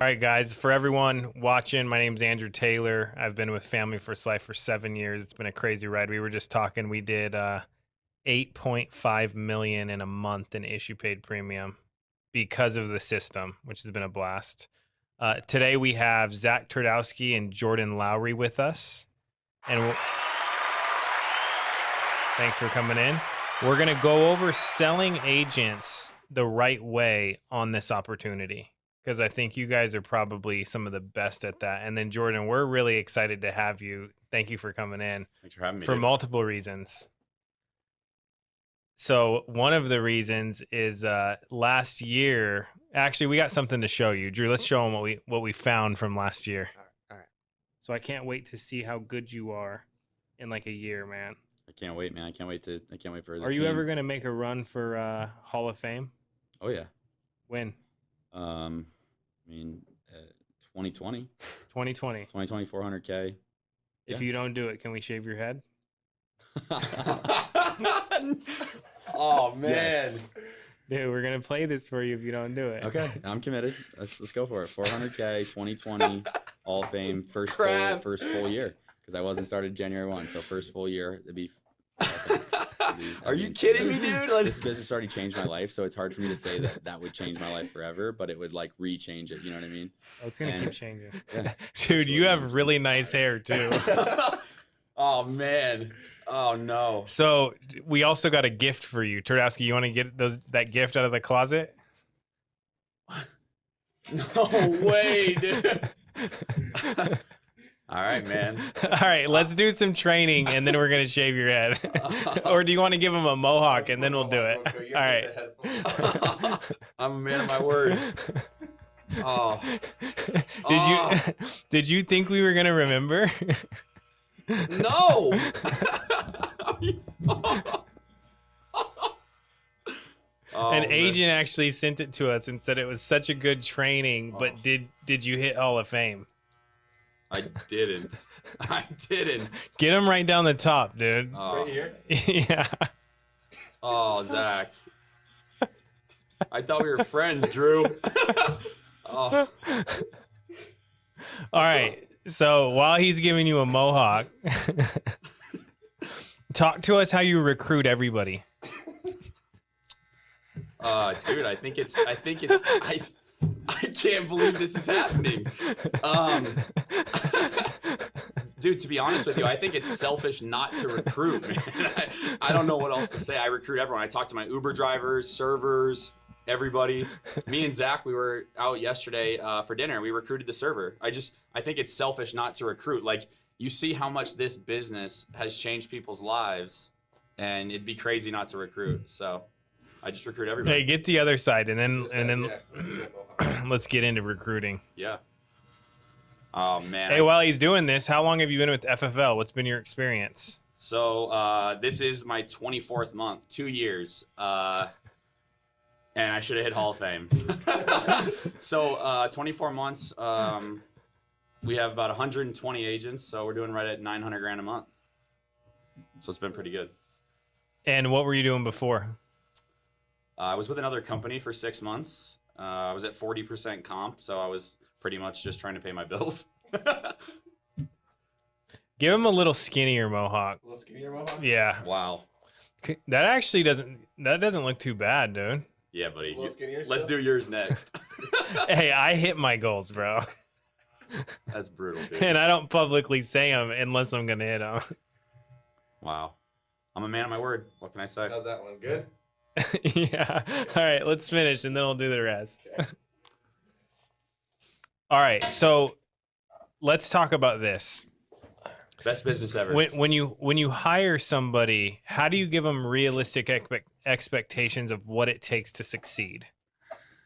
All right, guys, for everyone watching, my name's Andrew Taylor. I've been with Family First Life for 7 years. It's been a crazy ride. We were just talking. We did 8.5 million in a month in issue paid premium because of the system, which has been a blast. Today we have Zac Twardowski and Jordan Lowery with us, and thanks for coming in. We're gonna go over selling agents the right way on this opportunity, because I think you guys are probably some of the best at that. And then Jordan, we're really excited to have you. Thank you for coming in. Thanks for having me. For multiple reasons. So one of the reasons is last year, actually we got something to show you. Drew, let's show them what we found from last year. All right. So I can't wait to see how good you are in like a year, man. I can't wait, man. I can't wait for the Are you team. ever going to make a run for Hall of Fame? Oh yeah. When? 2020. 2020. 2020 400K. If Yeah. you don't do it, can we shave your head? Oh man. Yes. Dude, we're going to play this for you if you don't do it. Okay, I'm committed. Let's go for it. 400K, 2020 Hall of Fame, first full year, because I wasn't started January 1, so first full year. It'd be. Are you kidding me, dude? Like, This business already changed my life, so it's hard for me to say that would change my life forever, but it would like re-change it. You know what I mean? Oh, it's going to And- keep changing. Yeah. Dude, you have really nice hair too. oh man. Oh no. So we also got a gift for you. Twardowski, you want to get that gift out of the closet? No way, dude. All right, man. All right, let's do some training and then we're going to shave your head. Or do you want to give him a mohawk and then we'll do it? All right. I'm a man of my word. Oh. Did you think we were going to remember? No. Oh, An man. agent actually sent it to us and said it was such a good training, but did you hit Hall of Fame? I didn't. I didn't. Get him right down the top, dude. Oh, here? Yeah. oh, Zach. I thought we were friends, Drew. Oh. All right. So while he's giving you a mohawk, talk to us how you recruit everybody. Dude, I can't believe this is happening. Dude, to be honest with you, I think it's selfish not to recruit, man. I don't know what else to say. I recruit everyone. I talk to my Uber drivers, servers, everybody. Me and Zach, we were out yesterday for dinner. We recruited the server. I think it's selfish not to recruit. Like, you see how much this business has changed people's lives, and it'd be crazy not to recruit. So I just recruit everybody. Hey, get the other side, and then let's get into recruiting. Yeah. Oh man. Hey, while he's doing this, how long have you been with FFL? What's been your experience? So this is my 24th month, 2 years, and I should have hit Hall of Fame. So 24 months. We have about 120 agents, so we're doing right at 900 grand a month. So it's been pretty good. And what were you doing before? I was with another company for 6 months. I was at 40% comp, so I was pretty much just trying to pay my bills. Give him a little skinnier mohawk. A little skinnier mohawk? Yeah, Wow. that actually doesn't look too bad, dude. Yeah, buddy. A little skinnier Let's still? do yours next. Hey, I hit my goals, bro, That's brutal, dude. and I don't publicly say them unless I'm gonna hit them. Wow. I'm a man of my word. What can I say? How's that one? Good? Yeah. All right, let's finish and then we'll do the rest. All right, so let's talk about this. Best business ever. When you hire somebody, how do you give them realistic expectations of what it takes to succeed?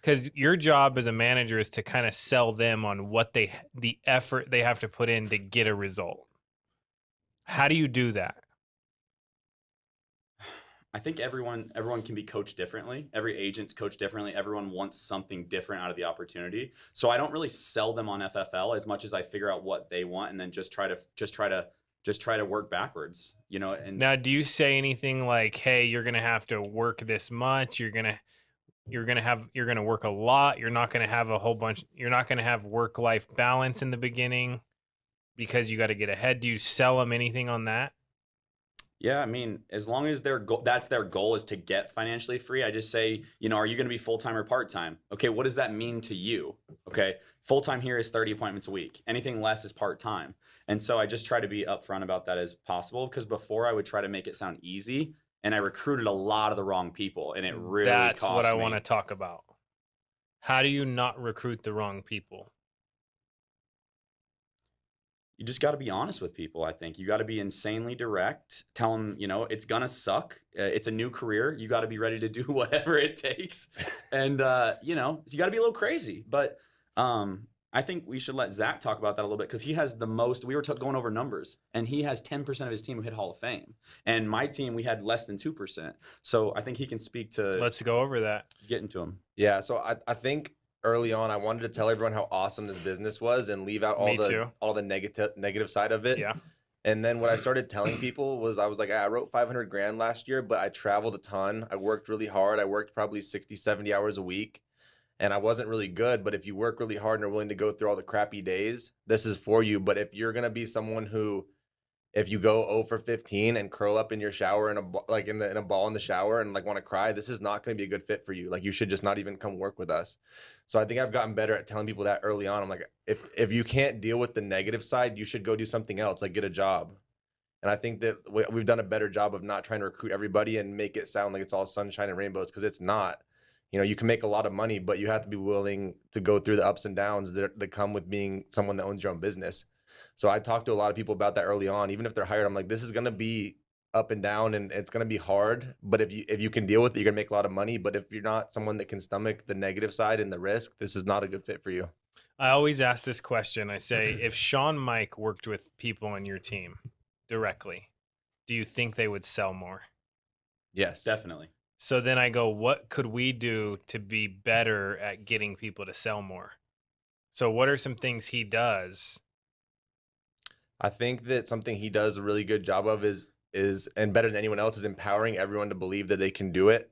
Because your job as a manager is to kind of sell them on what the effort they have to put in to get a result. How do you do that? I think everyone can be coached differently. Every agent's coached differently. Everyone wants something different out of the opportunity. So I don't really sell them on FFL as much as I figure out what they want and then just try to work backwards, you know. And Now, do you say anything like, "Hey, you're gonna have to work this much. you're gonna work a lot. You're not gonna have a whole bunch. You're not gonna have work-life balance in the beginning because you got to get ahead. Do you sell them anything on that? Yeah, I mean, as long as that's their goal is to get financially free, I just say, are you going to be full-time or part-time? Okay, what does that mean to you? Okay, full-time here is 30 appointments a week. Anything less is part-time. And so I just try to be upfront about that as possible, because before I would try to make it sound easy, and I recruited a lot of the wrong people, and it really That's what I cost want to me. talk about. How do you not recruit the wrong people? You just got to be honest with people. I think you got to be insanely direct. Tell them, it's gonna suck. It's a new career. You got to be ready to do whatever it takes, and so you got to be a little crazy. But I think we should let Zac talk about that a little bit, because he has the most. We were going over numbers, and he has 10% of his team who hit Hall of Fame, and my team we had less than 2%. So I think he can speak to. Let's go over that. Get into him. Yeah, so I think early on I wanted to tell everyone how awesome this business was and leave out all the negative side of it. Yeah. And then what I started telling people was, I was like, I wrote 500 grand last year, but I traveled a ton. I worked really hard. I worked probably 60, 70 hours a week, and I wasn't really good. But if you work really hard and are willing to go through all the crappy days, this is for you. But if you're going to be someone who, if you go 0 for 15 and curl up in your shower in a ball in the shower and like want to cry, this is not going to be a good fit for you. Like, you should just not even come work with us. So I think I've gotten better at telling people that early on. I'm like, if you can't deal with the negative side, you should go do something else, like get a job. And I think that we've done a better job of not trying to recruit everybody and make it sound like it's all sunshine and rainbows, because it's not. You can make a lot of money, but you have to be willing to go through the ups and downs that come with being someone that owns your own business. So I talked to a lot of people about that early on. Even if they're hired, I'm like, this is going to be up and down, and it's going to be hard. But if you can deal with it, you're going to make a lot of money. But if you're not someone that can stomach the negative side and the risk, this is not a good fit for you. I always ask this question. I say, if Sean Mike worked with people on your team directly, do you think they would sell more? Yes, Definitely. So then I go, what could we do to be better at getting people to sell more? So what are some things he does? I think that something he does a really good job of is and better than anyone else, is empowering everyone to believe that they can do it.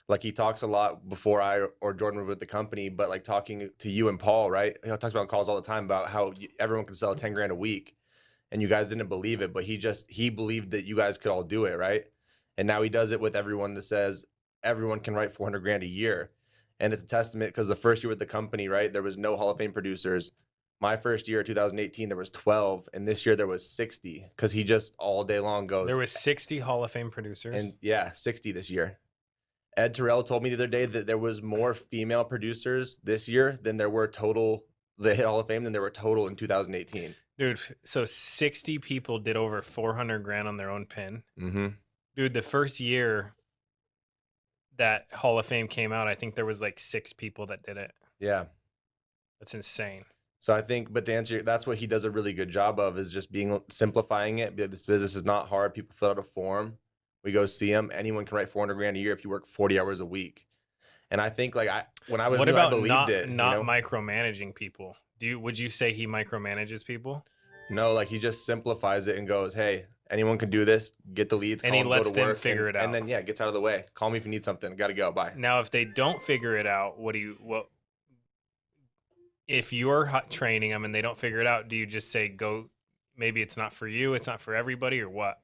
Like, he talks a lot before I or Jordan were with the company, but like talking to you and Paul, right? He talks about calls all the time about how everyone can sell 10 grand a week, and you guys didn't believe it, but he believed that you guys could all do it, right? And now he does it with everyone that says everyone can write 400 grand a year. And it's a testament, because the first year with the company, right, there was no Hall of Fame producers. My first year, 2018, there was 12, and this year there was 60, because he just all day long goes. There was 60 Hall of Fame producers. And yeah, 60 this year. Ed Terrell told me the other day that there was more female producers this year than there were total that hit Hall of Fame than there were total in 2018. Dude, so 60 people did over 400 grand on their own pin. Mm-hmm. Dude, the first year that Hall of Fame came out, I think there was like 6 people that did it. Yeah. That's insane. So I think, but to answer, that's what he does a really good job of, is just simplifying it. This business is not hard. People fill out a form. We go see them. Anyone can write 400 grand a year if you work 40 hours a week. And I think, like, when I was new, I believed it. Not micromanaging people? Would you say he micromanages people? No, like, he just simplifies it and goes, hey, anyone can do this. Get the leads, and he lets them figure it out. And then gets out of the way. Call me if you need something. Got to go. Bye. Now, if they don't figure it out, if you're training them and they don't figure it out, do you just say, go, maybe it's not for you, it's not for everybody, or what?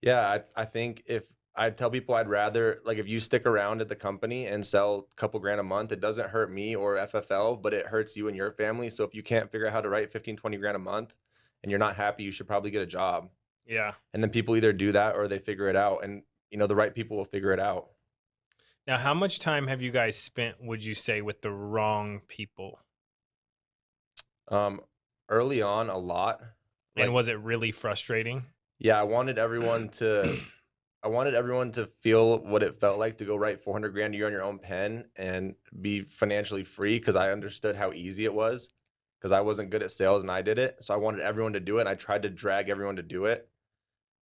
Yeah, I think if I tell people, I'd rather, like, if you stick around at the company and sell a couple grand a month, it doesn't hurt me or FFL, but it hurts you and your family. So if you can't figure out how to write 15, 20 grand a month and you're not happy, you should probably get a job. Yeah. And then people either do that or they figure it out, and the right people will figure it out. Now, how much time have you guys spent, would you say, with the wrong people? Early on, a lot. And was it really frustrating? Yeah, I wanted everyone to feel what it felt like to go write 400 grand a year on your own pen and be financially free, because I understood how easy it was, because I wasn't good at sales and I did it. So I wanted everyone to do it, and I tried to drag everyone to do it.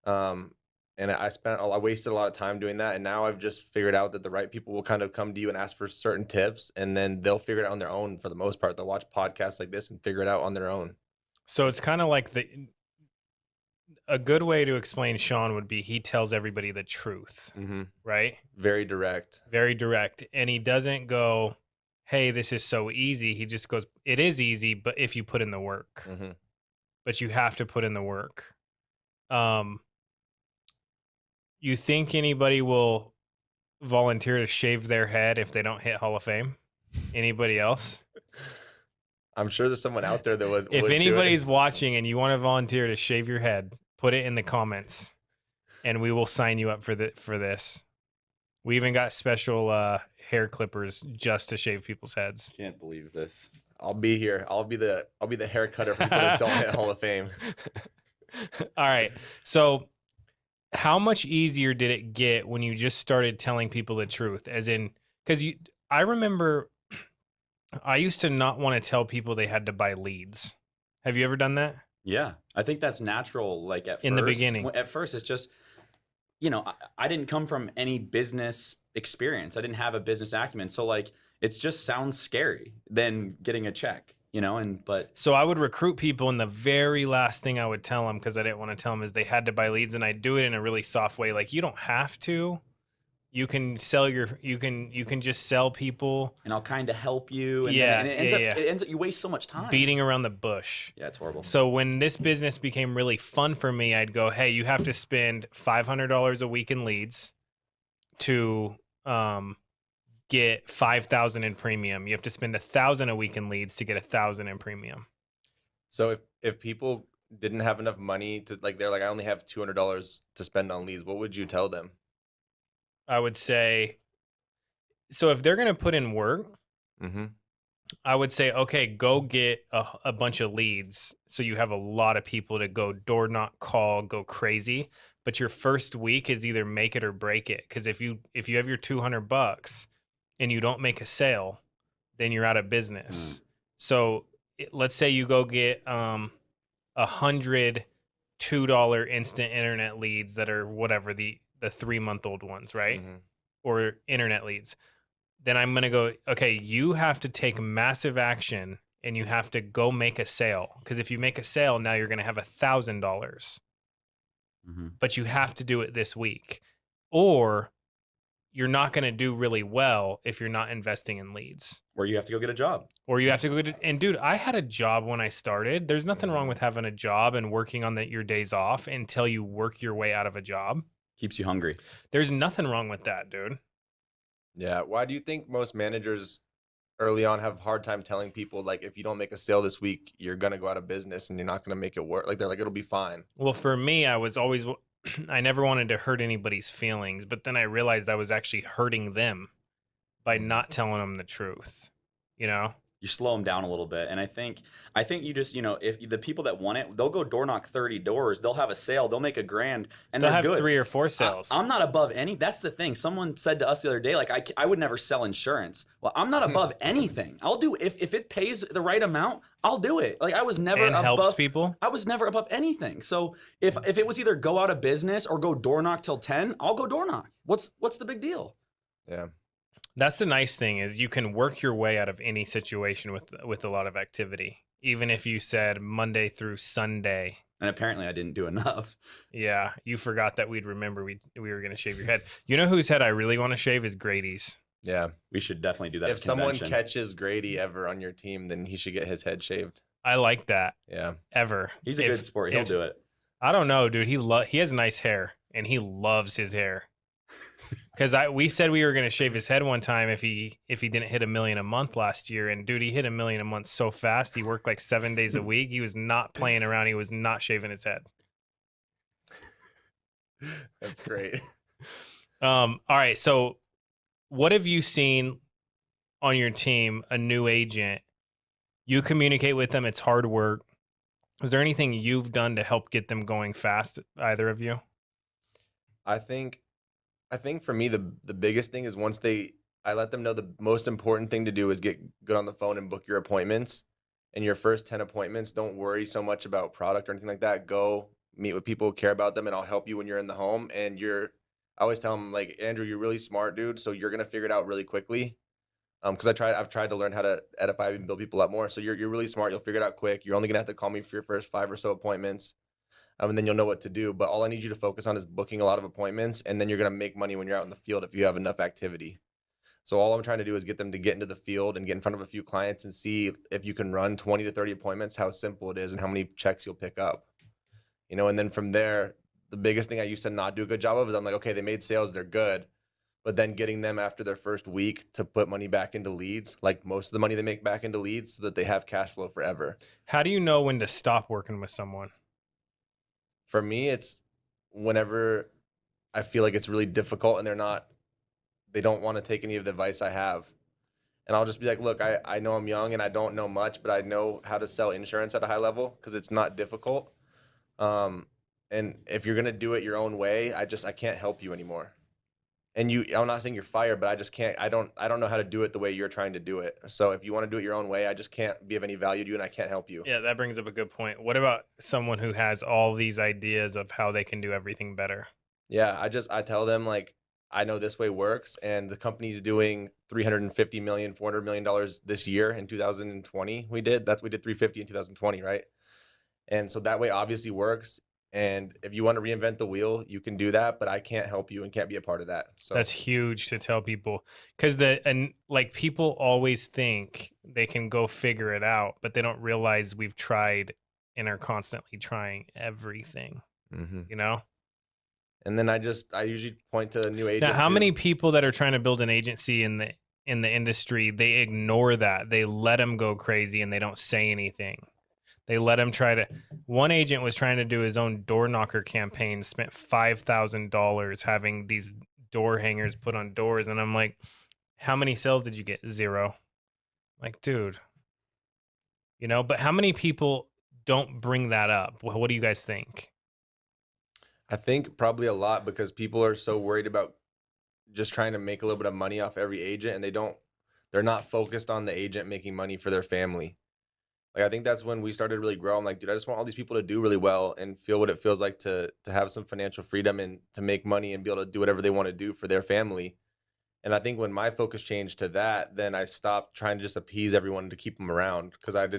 And I wasted a lot of time doing that. And now I've just figured out that the right people will kind of come to you and ask for certain tips, and then they'll figure it out on their own for the most part. They'll watch podcasts like this and figure it out on their own. So it's kind of like a good way to explain Sean would be he tells everybody the truth, Mm-hmm. right? Very direct. Very direct. And he doesn't go, hey, this is so easy. He just goes, it is easy, but if you put in the work. Mm-hmm. But you have to put in the work. You think anybody will volunteer to shave their head if they don't hit Hall of Fame? Anybody else? I'm sure there's someone out there that would. If would do it. anybody's watching and you want to volunteer to shave your head, put it in the comments, and we will sign you up for this. We even got special hair clippers just to shave people's heads. Can't believe this. I'll be here. I'll be the hair cutter for people that don't hit Hall of Fame. All right. So how much easier did it get when you just started telling people the truth? As in, because I remember I used to not want to tell people they had to buy leads. Have you ever done that? Yeah, I think that's natural. Like In the beginning. At first, it's just, I didn't come from any business experience. I didn't have a business acumen. So like, it just sounds scary than getting a check, but So I would recruit people, and the very last thing I would tell them, because I didn't want to tell them, is they had to buy leads, and I'd do it in a really soft way. Like, you don't have to. You can sell you can just sell people. and I'll kind of help you. And Yeah, then, and it yeah. ends up, you waste so much time. Beating around the bush. Yeah, it's horrible. So when this business became really fun for me, I'd go, hey, you have to spend $500 a week in leads to get 5,000 in premium. You have to spend 1,000 a week in leads to get 1,000 in premium. So if people didn't have enough money to they're like, I only have $200 to spend on leads, what would you tell them? I would say, so if they're going to put in work, Mm-hmm. I would say, okay, go get a bunch of leads. So you have a lot of people to go door knock, call, go crazy. But your first week is either make it or break it. Because if you have your $200 and you don't make a sale, then you're out of business. So let's say you go get 100 $2 instant internet leads that are whatever the 3-month-old ones, right? Mm-hmm. Or internet leads. Then I'm going to go, okay, you have to take massive action and you have to go make a sale. Because if you make a sale, now you're going to have $1,000. Mm-hmm. But you have to do it this week. Or you're not going to do really well if you're not investing in leads. Or you have to go get a job. Or you have to go and dude, I had a job when I started. There's nothing wrong with having a job and working on your days off until you work your way out of a job. Keeps you hungry. There's nothing wrong with that, dude. Yeah. Why do you think most managers early on have a hard time telling people, like, if you don't make a sale this week, you're going to go out of business and you're not going to make it work? Like, they're like, it'll be fine. Well, for me, I was always, I never wanted to hurt anybody's feelings, but then I realized I was actually hurting them by not telling them the truth, You slow them down a little bit. And I think you just, if the people that want it, they'll go door knock 30 doors, they'll have a sale, they'll make $1,000, and They'll they're have good. 3 or 4 sales. I'm not above any. That's the thing. Someone said to us the other day, like, I would never sell insurance. Well, I'm not above anything. I'll do, if it pays the right amount, I'll do it. Like, I was never and above. helps people. I was never above anything. So if it was either go out of business or go door knock till 10, I'll go door knock. What's the big deal? Yeah. That's the nice thing is you can work your way out of any situation with a lot of activity, even if you said Monday through Sunday. And apparently I didn't do enough. Yeah, you forgot that we'd remember we were going to shave your head. You know whose head I really want to shave is Grady's. Yeah. We should definitely do that. If at someone convention. catches Grady ever on your team, then he should get his head shaved. I like that. Yeah. Ever. He's a good sport. He'll do it. I don't know, dude. He has nice hair, and he loves his hair. Because we said we were going to shave his head one time if he didn't hit $1 million a month last year, and dude, he hit $1 million a month so fast. He worked like 7 days a week. He was not playing around. He was not shaving his head. That's great. All right. So, what have you seen on your team? A new agent. You communicate with them. It's hard work. Is there anything you've done to help get them going fast? Either of you? I think for me, the biggest thing is I let them know the most important thing to do is get good on the phone and book your appointments. And your first 10 appointments, don't worry so much about product or anything like that. Go meet with people who care about them, and I'll help you when you're in the home. And I always tell them, like, Andrew, you're really smart, dude. So you're going to figure it out really quickly. Because I've tried to learn how to edify and build people up more. So you're really smart. You'll figure it out quick. You're only going to have to call me for your first 5 or so appointments. And then you'll know what to do. But all I need you to focus on is booking a lot of appointments, and then you're going to make money when you're out in the field if you have enough activity. So all I'm trying to do is get them to get into the field and get in front of a few clients and see if you can run 20 to 30 appointments, how simple it is and how many checks you'll pick up. And then from there, the biggest thing I used to not do a good job of is I'm like, okay, they made sales, they're good. But then getting them after their first week to put money back into leads, like most of the money they make back into leads, so that they have cash flow forever. How do you know when to stop working with someone? For me, it's whenever I feel like it's really difficult and they don't want to take any of the advice I have. And I'll just be like, look, I know I'm young and I don't know much, but I know how to sell insurance at a high level because it's not difficult. And if you're going to do it your own way, I can't help you anymore. And I'm not saying you're fired, but I just can't, I don't know how to do it the way you're trying to do it. So if you want to do it your own way, I just can't be of any value to you and I can't help you. Yeah, that brings up a good point. What about someone who has all these ideas of how they can do everything better? Yeah, I tell them, like, I know this way works, and the company's doing $350 million, $400 million this year in 2020. We did 350 in 2020, right? And so that way obviously works. And if you want to reinvent the wheel, you can do that, but I can't help you and can't be a part of that. So That's huge to tell people, because people always think they can go figure it out, but they don't realize we've tried and are constantly trying everything. And then I usually point to a new agent. Now, how many people that are trying to build an agency in the industry, they ignore that. They let them go crazy and they don't say anything. They let him one agent was trying to do his own door knocker campaign, spent $5,000 having these door hangers put on doors. And I'm like, how many sales did you get? 0. Like, dude, but how many people don't bring that up? What do you guys think? I think probably a lot, because people are so worried about just trying to make a little bit of money off every agent, and they're not focused on the agent making money for their family. Like, I think that's when we started to really grow. I'm like, dude, I just want all these people to do really well and feel what it feels like to have some financial freedom and to make money and be able to do whatever they want to do for their family. And I think when my focus changed to that, then I stopped trying to just appease everyone to keep them around, because early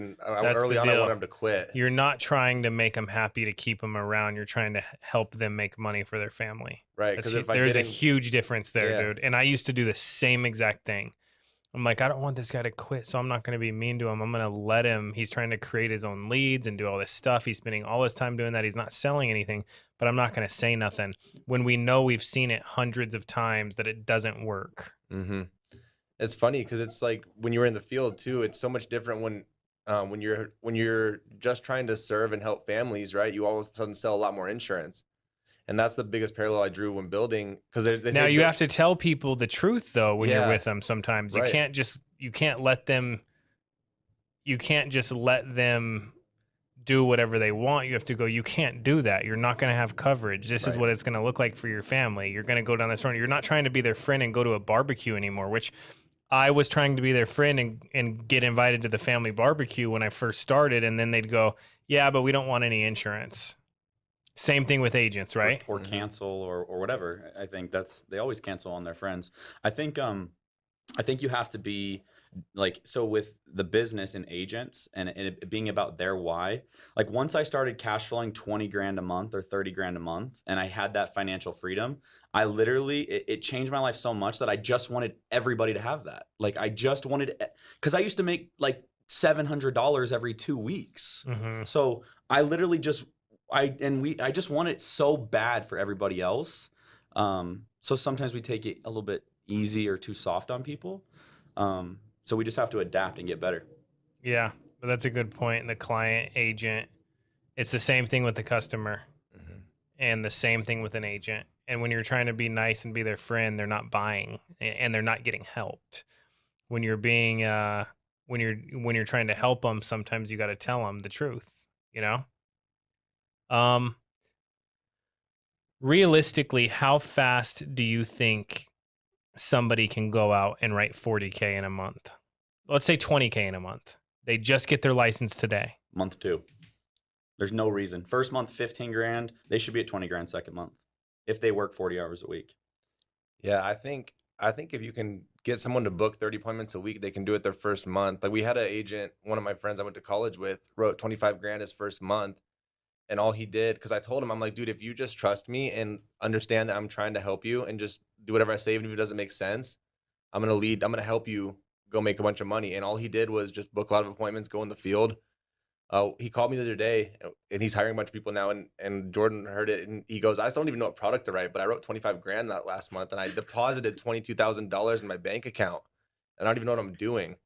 on I wanted them to quit. You're not trying to make them happy to keep them around. You're trying to help them make money for their family. Right. Because there's a huge difference there, dude. And I used to do the same exact thing. I'm like, I don't want this guy to quit, so I'm not going to be mean to him. I'm going to let him. He's trying to create his own leads and do all this stuff. He's spending all his time doing that. He's not selling anything, but I'm not going to say nothing when we know we've seen it hundreds of times that it doesn't work. Mm-hmm. It's funny because it's like when you're in the field too, it's so much different when you're just trying to serve and help families, right? You all of a sudden sell a lot more insurance. And that's the biggest parallel I drew when building, because now you have to tell people the truth though when you're with them. Sometimes you right. can't just let them do whatever they want. You have to go, you can't do that. You're not going to have coverage. This is what it's going to look like for your family. You're going to go down this road. You're not trying to be their friend and go to a barbecue anymore, which I was trying to be their friend and get invited to the family barbecue when I first started. And then they'd go, yeah, but we don't want any insurance. Same thing with agents, right? Or cancel or whatever. I think they always cancel on their friends. I think you have to be like, so with the business and agents and it being about their why, like once I started cash flowing 20 grand a month or 30 grand a month and I had that financial freedom, I literally, it changed my life so much that I just wanted everybody to have that. Like I just wanted, because I used to make like $700 every 2 weeks. Mm-hmm. So I literally I just want it so bad for everybody else. So sometimes we take it a little bit easy or too soft on people. So we just have to adapt and get better. Yeah, but that's a good point. The client, agent, it's the same thing with the customer and the same thing with an agent. And when you're trying to be nice and be their friend, they're not buying and they're not getting helped. When you're being, when you're trying to help them, sometimes you got to tell them the truth, Realistically, how fast do you think somebody can go out and write 40K in a month? Let's say 20K in a month. They just get their license today. Month 2. There's no reason. First month, 15 grand. They should be at 20 grand second month if they work 40 hours a week. Yeah, I think if you can get someone to book 30 appointments a week, they can do it their first month. Like we had an agent, one of my friends I went to college with, wrote 25 grand his first month. And all he did, because I told him, I'm like, dude, if you just trust me and understand that I'm trying to help you and just do whatever I say, even if it doesn't make sense, I'm going to help you go make a bunch of money. And all he did was just book a lot of appointments, go in the field. He called me the other day, and he's hiring a bunch of people now. And Jordan heard it, and he goes, I don't even know what product to write, but I wrote 25 grand that last month, and I deposited $22,000 in my bank account. I don't even know what I'm doing.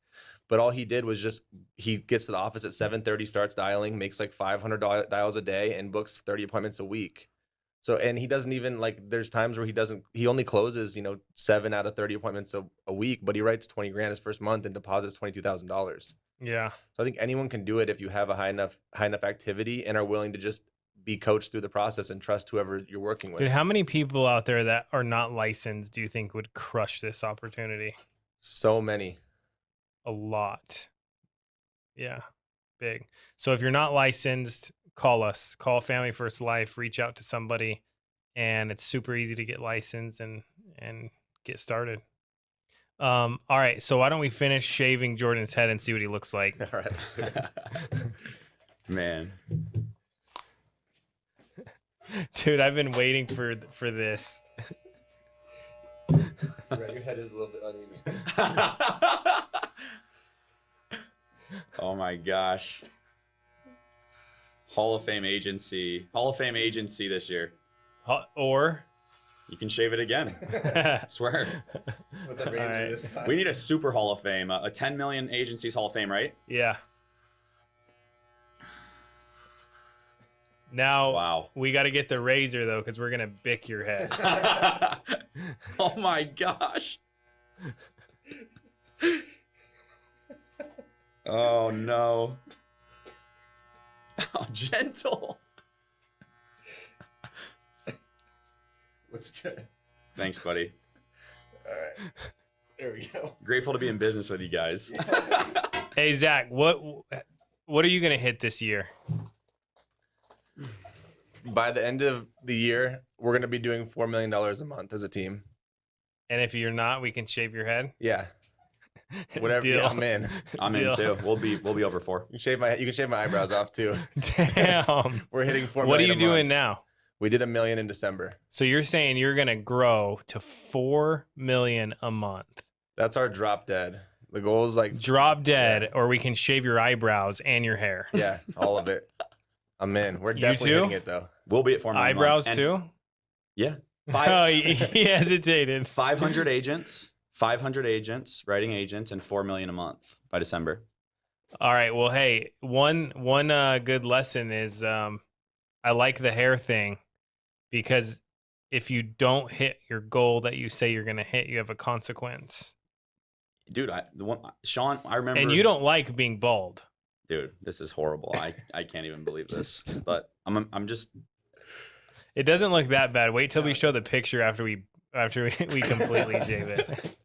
But all he did was just, he gets to the office at 7:30, starts dialing, makes like 500 dials a day, and books 30 appointments a week. So, and he doesn't even, like, there's times where he only closes, 7 out of 30 appointments a week, but he writes 20 grand his first month and deposits $22,000. Yeah. So I think anyone can do it if you have a high enough activity and are willing to just be coached through the process and trust whoever you're working with. Dude, how many people out there that are not licensed do you think would crush this opportunity? So many. A lot. Yeah. Big. So if you're not licensed, call us. Call Family First Life, reach out to somebody, and it's super easy to get licensed and get started. All right, so why don't we finish shaving Jordan's head and see what he looks like? All right. Man. Dude, I've been waiting for this. Right, your head is a little bit uneven. Oh my gosh. Hall of Fame agency this year. Or You can shave it again. Swear. With the razor right. this time. We need a super Hall of Fame, a 10 million agencies Hall of Fame, right? yeah. Now Wow. we got to get the razor though, because we're gonna bick your head. Oh my gosh. Oh no. How gentle. Looks good. Thanks, buddy. All right. There we go. Grateful to be in business with you guys. Hey Zach, what are you gonna hit this year? By the end of the year, we're going to be doing $4 million a month as a team. And if you're not, we can shave your head. Yeah. Whatever. Deal. Yeah, I'm in. I'm Deal. in too. We'll be over 4. You can shave my eyebrows off too. Damn. We're hitting 4 million. What are you a doing month. now? We did $1 million in December. So you're saying you're gonna grow to 4 million a month. That's our drop dead. The goal is like Drop dead, Yeah. or we can shave your eyebrows and your hair. Yeah, all of it. I'm in. We're You definitely too? hitting it though. We'll be at 4 million. a month. Eyebrows And too? Yeah. Oh, he hesitated. 500 agents, writing agents, and 4 million a month by December. All right. Well, hey, one good lesson is I like the hair thing, because if you don't hit your goal that you say you're gonna hit, you have a consequence. Dude, Sean, I remember. And you don't like being bald. Dude, this is horrible. I can't even believe this. But I'm just. It doesn't look that bad. Wait till we show the picture after we completely shave it.